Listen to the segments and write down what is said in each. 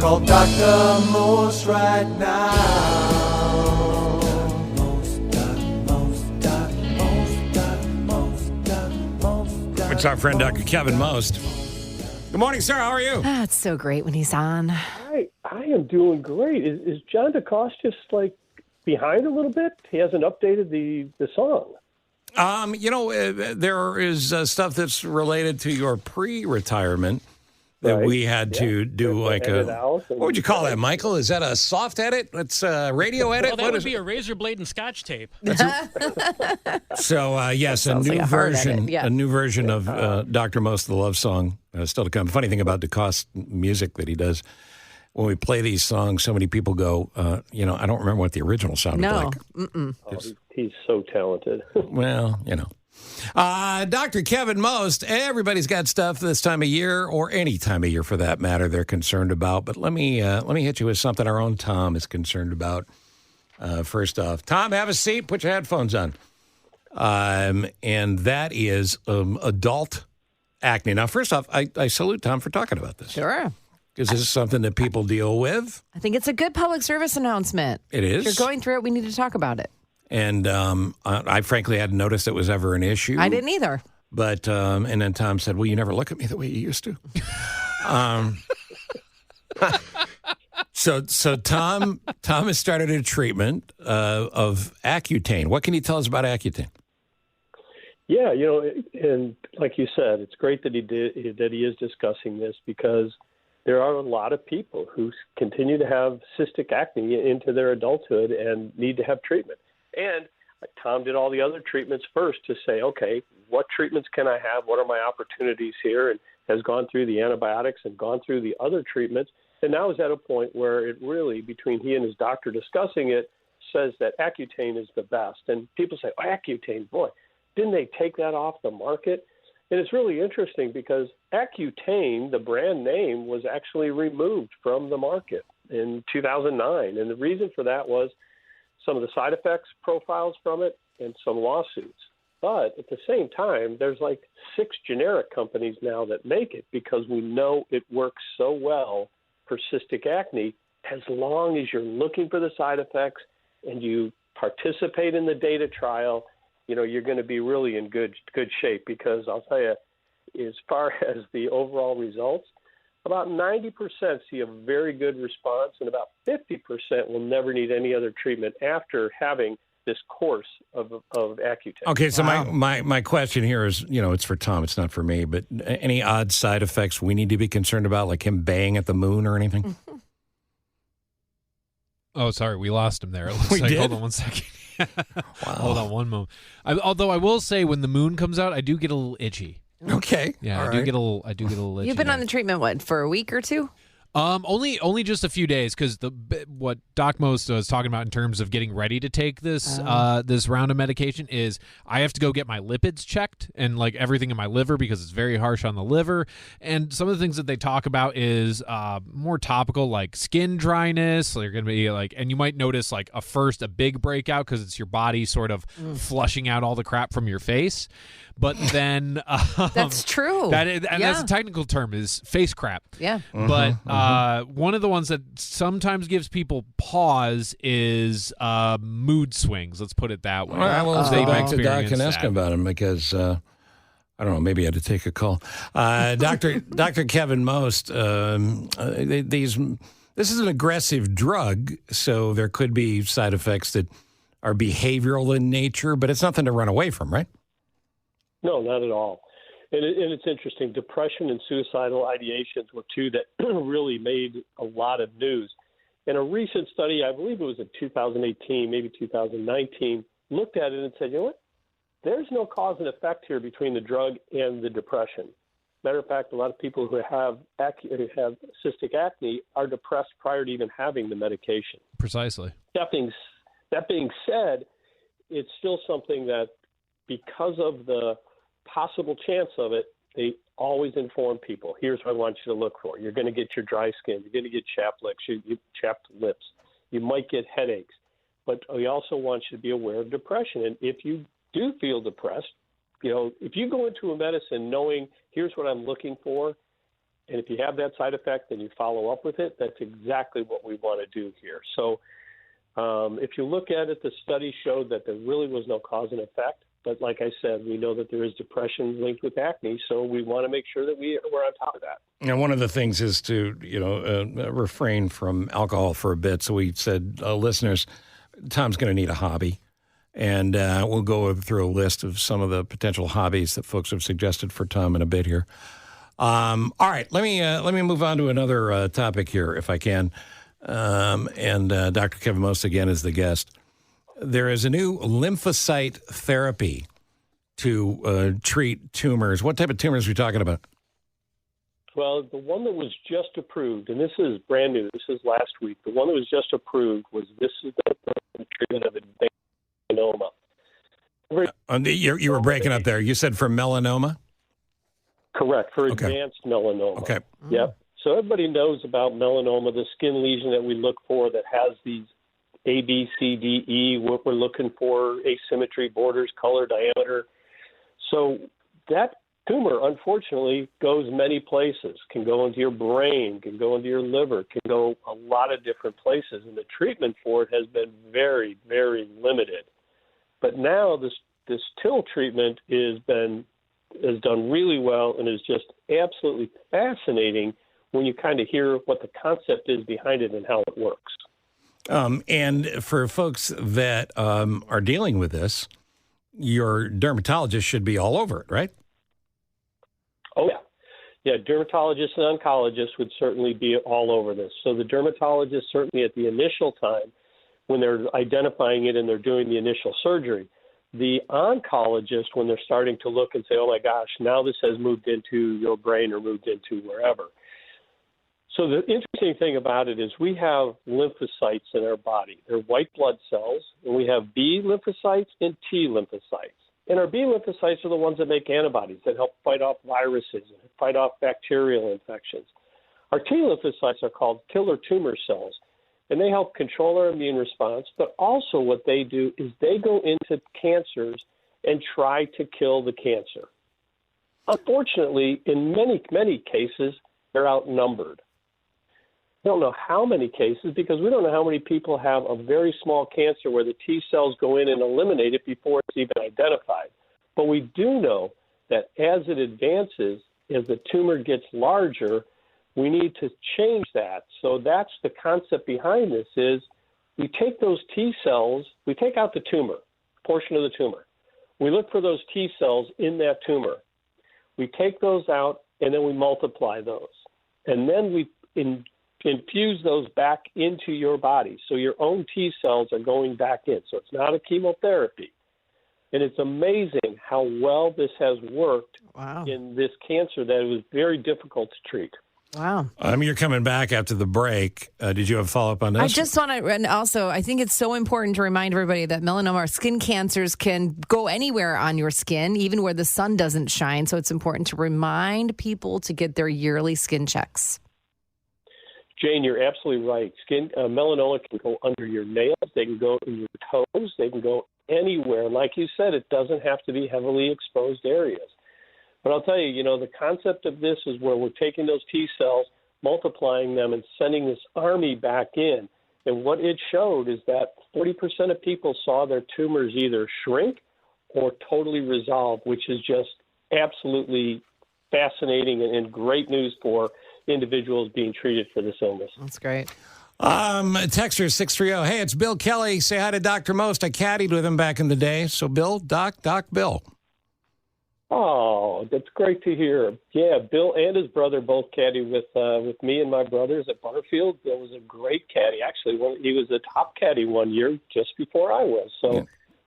Call Dr. Most right now. It's our friend Dr. Kevin Most. Good morning, sir. How are you? It's so great when he's on. I am doing great. Is John DeCoste just like behind a little bit? He hasn't updated the song. There is stuff that's related to your pre-retirement that we had to do like what would you call that, Michael? Is that a soft edit? It's a radio edit? Well, that would be a razor blade and scotch tape. So, yes, a new version of Dr. Most of the Love Song still to come. The funny thing about DeCoste music that he does, when we play these songs, so many people go, I don't remember what the original sounded like. Mm-mm. He's so talented. Well, Dr. Kevin Most, everybody's got stuff this time of year, or any time of year for that matter, they're concerned about. But let me hit you with something our own Tom is concerned about. First off, Tom, have a seat, put your headphones on. And that is adult acne. Now, first off, I salute Tom for talking about this. Sure. Because this is something that people deal with. I think it's a good public service announcement. It is. If you're going through it, we need to talk about it. And I frankly hadn't noticed it was ever an issue. I didn't either. But, and then Tom said, well, you never look at me the way you used to. So Tom has started a treatment of Accutane. What can you tell us about Accutane? Yeah, and like you said, it's great that he is discussing this, because there are a lot of people who continue to have cystic acne into their adulthood and need to have treatment. And Tom did all the other treatments first to say, okay, what treatments can I have? What are my opportunities here? And has gone through the antibiotics and gone through the other treatments. And now is at a point where it really, between he and his doctor discussing it, says that Accutane is the best. And people say, oh, Accutane, boy, didn't they take that off the market? And it's really interesting because Accutane, the brand name, was actually removed from the market in 2009. And the reason for that was some of the side effects profiles from it and some lawsuits. But at the same time, there's like 6 generic companies now that make it, because we know it works so well for cystic acne as long as you're looking for the side effects and you participate in the data trial. You're going to be really in good shape, because I'll tell you, as far as the overall results, about 90% see a very good response, and about 50% will never need any other treatment after having this course of Accutane. Okay, so my question here is, it's for Tom, it's not for me, but any odd side effects we need to be concerned about, like him baying at the moon or anything? Oh, sorry, we lost him there. It looks like, did? Hold on one second. Wow. Hold on one moment. Although I will say, when the moon comes out, I do get a little itchy. Okay. Yeah, I do get a little itchy. You've been on the treatment, for a week or two? Only just a few days, because what Doc Most was talking about in terms of getting ready to take this this round of medication is I have to go get my lipids checked and like everything in my liver, because it's very harsh on the liver. And some of the things that they talk about is more topical, like skin dryness. They're going to be like, and you might notice like a big breakout because it's your body sort of flushing out all the crap from your face. But then that's true. That's a technical term, is face crap. Yeah. But one of the ones that sometimes gives people pause is mood swings. Let's put it that way. All right, well, let's go back to Doc and ask him about him, because I don't know, maybe I had to take a call. Dr. Kevin Most, this is an aggressive drug, so there could be side effects that are behavioral in nature, but it's nothing to run away from, right? No, not at all. And it's interesting. Depression and suicidal ideations were two that really made a lot of news. In a recent study, I believe it was in 2018, maybe 2019, looked at it and said, you know what? There's no cause and effect here between the drug and the depression. Matter of fact, a lot of people who have cystic acne are depressed prior to even having the medication. Precisely. That being said, it's still something that, because of the possible chance of it, they always inform people. Here's what I want you to look for. You're going to get your dry skin. You're going to get chapped lips. You might get headaches. But we also want you to be aware of depression. And if you do feel depressed, if you go into a medicine knowing here's what I'm looking for, And if you have that side effect and you follow up with it, that's exactly what we want to do here. So if you look at it, the study showed that there really was no cause and effect. But like I said, we know that there is depression linked with acne, so we want to make sure that we're on top of that. And one of the things is to, refrain from alcohol for a bit. So we said, listeners, Tom's going to need a hobby. And we'll go through a list of some of the potential hobbies that folks have suggested for Tom in a bit here. All right, let me move on to another topic here, if I can. And Dr. Kevin Most again is the guest. There is a new lymphocyte therapy to treat tumors. What type of tumors are we talking about? Well, the one that was just approved, and this is brand new, this is last week, the one that was just approved was the treatment of advanced melanoma. You were breaking up there. You said for melanoma? Correct, for advanced melanoma. Okay. Yep. So everybody knows about melanoma, the skin lesion that we look for that has these A, B, C, D, E, what we're looking for, asymmetry, borders, color, diameter. So that tumor, unfortunately, goes many places, can go into your brain, can go into your liver, can go a lot of different places. And the treatment for it has been very, very limited. But now this TIL treatment has done really well and is just absolutely fascinating when you kind of hear what the concept is behind it and how it works. And for folks that are dealing with this, your dermatologist should be all over it, right? Oh, yeah. Yeah, dermatologists and oncologists would certainly be all over this. So the dermatologist, certainly at the initial time, when they're identifying it and they're doing the initial surgery, the oncologist, when they're starting to look and say, oh, my gosh, now this has moved into your brain or moved into wherever. So the interesting thing about it is we have lymphocytes in our body. They're white blood cells, and we have B lymphocytes and T lymphocytes. And our B lymphocytes are the ones that make antibodies that help fight off viruses and fight off bacterial infections. Our T lymphocytes are called killer tumor cells, and they help control our immune response. But also what they do is they go into cancers and try to kill the cancer. Unfortunately, in many, many cases, they're outnumbered. We don't know how many cases because we don't know how many people have a very small cancer where the T cells go in and eliminate it before it's even identified. But we do know that as it advances, as the tumor gets larger, we need to change that. So that's the concept behind this is we take those T cells, we take out the tumor, portion of the tumor. We look for those T cells in that tumor. We take those out and then we multiply those. And then we infuse those back into your body. So your own T cells are going back in. So it's not a chemotherapy. And it's amazing how well this has worked in this cancer that it was very difficult to treat. Wow. You're coming back after the break. Did you have a follow-up on this? I just want to, and also I think it's so important to remind everybody that melanoma or skin cancers can go anywhere on your skin, even where the sun doesn't shine. So it's important to remind people to get their yearly skin checks. Jane, you're absolutely right. Melanoma can go under your nails. They can go in your toes. They can go anywhere. And like you said, it doesn't have to be heavily exposed areas. But I'll tell you, the concept of this is where we're taking those T cells, multiplying them, and sending this army back in. And what it showed is that 40% of people saw their tumors either shrink or totally resolve, which is just absolutely fascinating and great news for individuals being treated for this illness. That's great. Texter 630. Hey, it's Bill Kelly. Say hi to Dr. Most. I caddied with him back in the day. So Bill, Doc, Bill. Oh, that's great to hear. Yeah, Bill and his brother both caddied with me and my brothers at Butterfield. Bill was a great caddy. Actually, he was the top caddy one year just before I was. So yeah.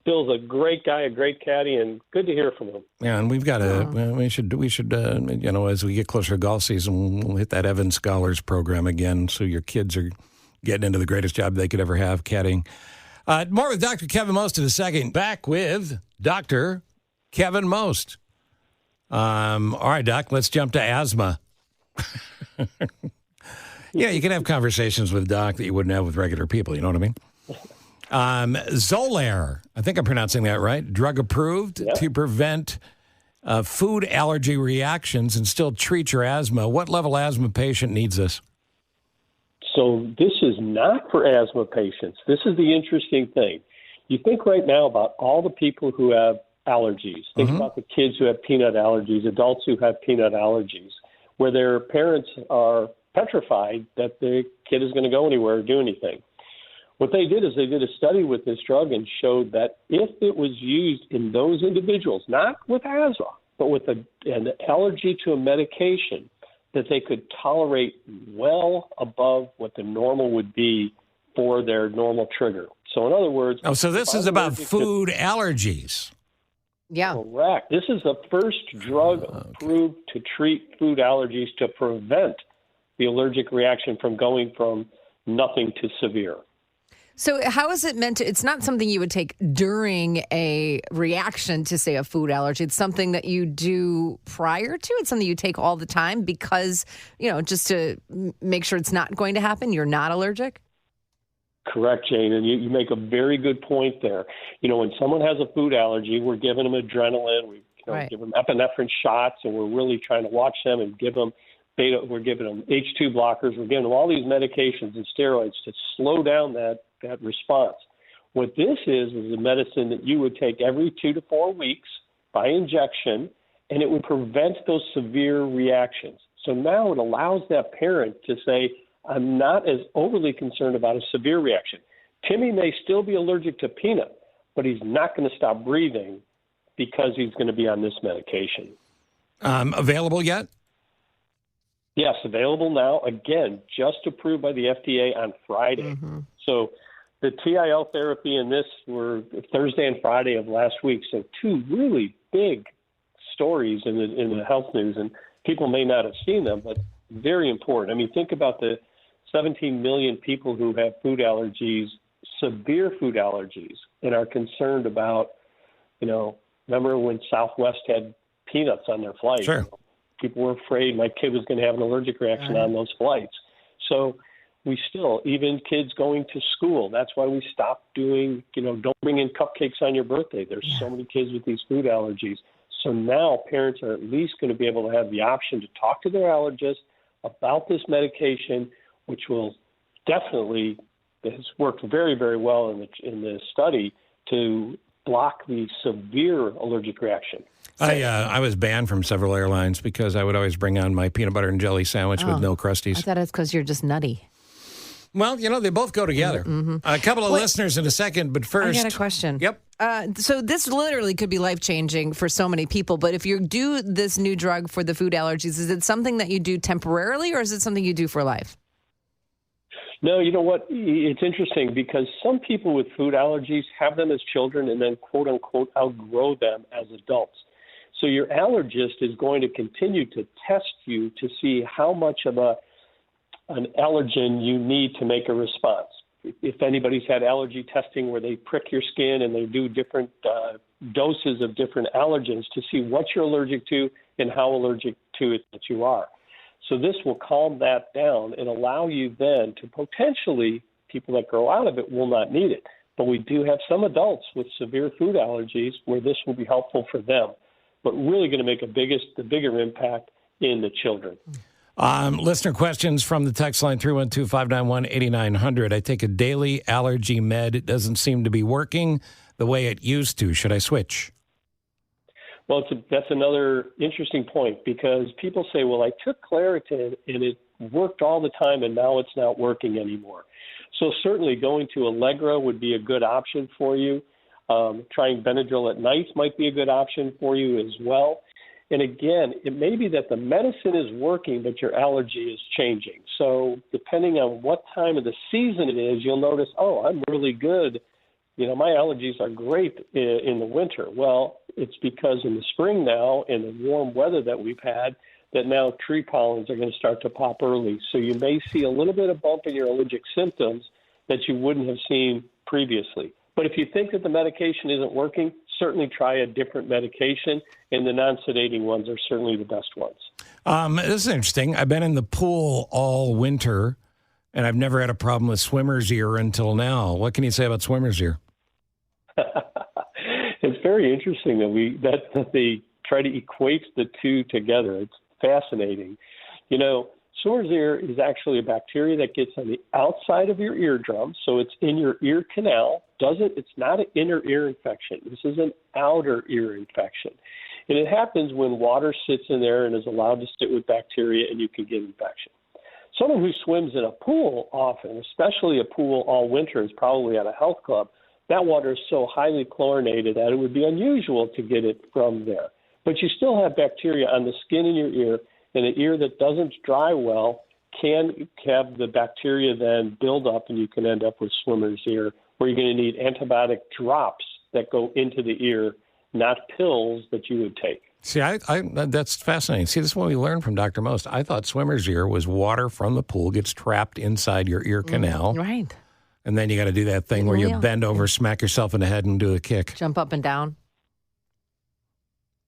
Bill's a great guy, a great caddy, and good to hear from him. Yeah, and we've got we should as we get closer to golf season, we'll hit that Evan Scholars program again, so your kids are getting into the greatest job they could ever have, caddying. More with Dr. Kevin Most in a second. Back with Dr. Kevin Most. All right, Doc, let's jump to asthma. Yeah, you can have conversations with Doc that you wouldn't have with regular people, you know what I mean? Xolair, I think I'm pronouncing that right, drug approved to prevent food allergy reactions and still treat your asthma. What level asthma patient needs this? So this is not for asthma patients. This is the interesting thing. You think right now about all the people who have allergies. Think about the kids who have peanut allergies, adults who have peanut allergies, where their parents are petrified that the kid is going to go anywhere or do anything. What they did is they did a study with this drug and showed that if it was used in those individuals, not with asthma, but with an allergy to a medication, that they could tolerate well above what the normal would be for their normal trigger. So in other words... Oh, so this is about food allergies. Yeah. Correct. This is the first drug approved to treat food allergies to prevent the allergic reaction from going from nothing to severe. So how is it meant to, it's not something you would take during a reaction to, say, a food allergy. It's something that you do prior to. It's something you take all the time because, just to make sure it's not going to happen. You're not allergic? Correct, Jane. And you make a very good point there. When someone has a food allergy, we're giving them adrenaline. We give them epinephrine shots, and we're really trying to watch them and give them beta. We're giving them H2 blockers. We're giving them all these medications and steroids to slow down that response. What this is a medicine that you would take every 2 to 4 weeks by injection, and it would prevent those severe reactions. So now it allows that parent to say, I'm not as overly concerned about a severe reaction. Timmy may still be allergic to peanut, but he's not going to stop breathing because he's going to be on this medication. Available yet? Yes, available now. Again, just approved by the FDA on Friday. So the TIL therapy and this were Thursday and Friday of last week. So two really big stories in the health news, and people may not have seen them, but very important. I mean, think about the 17 million people who have food allergies, severe food allergies, and are concerned about, remember when Southwest had peanuts on their flights? Sure. People were afraid my kid was going to have an allergic reaction on those flights. So we still, even kids going to school, that's why we stopped doing, don't bring in cupcakes on your birthday. There's so many kids with these food allergies. So now parents are at least going to be able to have the option to talk to their allergist about this medication, which will definitely, has worked very, very well in the study to block the severe allergic reaction. I was banned from several airlines because I would always bring on my peanut butter and jelly sandwich with no Crusties. I thought it's because you're just nutty. Well, they both go together. A couple of listeners in a second, but first... I got a question. Yep. So this literally could be life-changing for so many people, but if you do this new drug for the food allergies, is it something that you do temporarily or is it something you do for life? No, you know what? It's interesting because some people with food allergies have them as children and then, quote unquote, outgrow them as adults. So your allergist is going to continue to test you to see how much of an allergen you need to make a response. If anybody's had allergy testing where they prick your skin and they do different doses of different allergens to see what you're allergic to and how allergic to it that you are. So this will calm that down and allow you then to potentially, people that grow out of it will not need it. But we do have some adults with severe food allergies where this will be helpful for them, but really going to make the bigger impact in the children. Listener questions from the text line 312-591-8900. I take a daily allergy med. It doesn't seem to be working the way it used to. Should I switch? Well, that's another interesting point because people say, well, I took Claritin and it worked all the time and now it's not working anymore. So certainly going to Allegra would be a good option for you. Trying Benadryl at night might be a good option for you as well. And again, it may be that the medicine is working, but your allergy is changing. So depending on what time of the season it is, you'll notice, I'm really good. My allergies are great in the winter. Well, it's because in the spring now and the warm weather that we've had, that now tree pollens are going to start to pop early. So you may see a little bit of bump in your allergic symptoms that you wouldn't have seen previously. But if you think that the medication isn't working, certainly try a different medication, and the non-sedating ones are certainly the best ones. This is interesting. I've been in the pool all winter, and I've never had a problem with swimmer's ear until now. What can you say about swimmer's ear? It's very interesting that the try to equate the two together. It's fascinating. You know, swimmer's ear is actually a bacteria that gets on the outside of your eardrum, so it's in your ear canal. It's not an inner ear infection. This is an outer ear infection. And it happens when water sits in there and is allowed to sit with bacteria, and you can get infection. Someone who swims in a pool often, especially a pool all winter, is probably at a health club. That water is so highly chlorinated that it would be unusual to get it from there. But you still have bacteria on the skin in your ear, and an ear that doesn't dry well can have the bacteria then build up, and you can end up with swimmer's ear, where you're going to need antibiotic drops that go into the ear, not pills that you would take. See, that's fascinating. See, this is what we learned from Dr. Most. I thought swimmer's ear was water from the pool gets trapped inside your ear canal. Right. And then you got to do that thing where you bend over, smack yourself in the head, and do a kick. Jump up and down.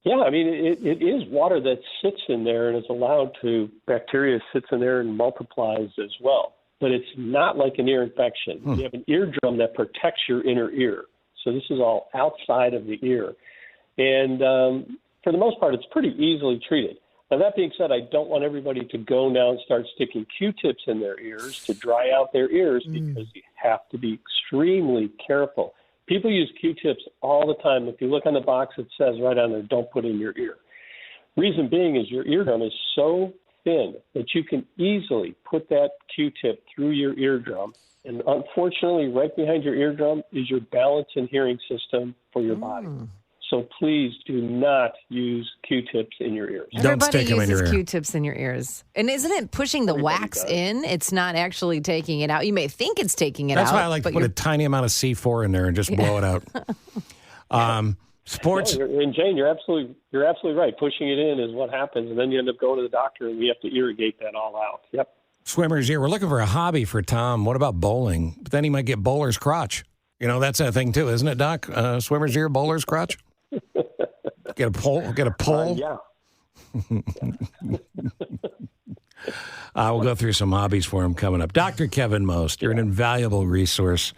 Yeah, I mean, it is water that sits in there and is allowed to, bacteria sits in there and multiplies as well. But it's not like an ear infection. You have an eardrum that protects your inner ear. So this is all outside of the ear. And for the most part, it's pretty easily treated. Now, that being said, I don't want everybody to go now and start sticking Q-tips in their ears to dry out their ears because you have to be extremely careful. People use Q-tips all the time. If you look on the box, it says right on there, don't put in your ear. Reason being is your eardrum is so thin that you can easily put that Q-tip through your eardrum. And unfortunately, right behind your eardrum is your balance and hearing system for your body. So please do not use Q-tips in your ears. Don't stick them in your uses ear. Q-tips in your ears. And isn't it pushing the wax in? It's not actually taking it out. You may think it's taking it That's out. why I like to put a tiny amount of C4 in there and just blow it out. Sports. No, and Jane, you're absolutely right. Pushing it in is what happens, and then you end up going to the doctor, and we have to irrigate that all out. Yep. Swimmer's ear. We're looking for a hobby for Tom. What about bowling? But then he might get bowler's crotch. You know, that's a thing too, isn't it, Doc? Swimmer's ear, bowler's crotch? Get a pole? Yeah. We'll go through some hobbies for him coming up. Dr. Kevin Most, you're an invaluable resource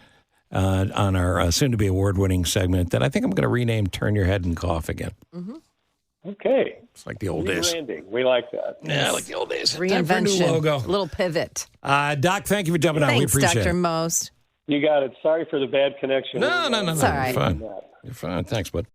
on our soon-to-be award-winning segment that I think I'm going to rename Turn Your Head and Cough again. Okay. It's like the old days. Rebranding. We like that. Yeah, like the old days. Reinvention. Time for a new logo. Little pivot. Doc, thank you for jumping on. We Thanks, appreciate Dr. it. Most. You got it. Sorry for the bad connection. No. It's all right. You're fine. You're fine. Thanks, bud.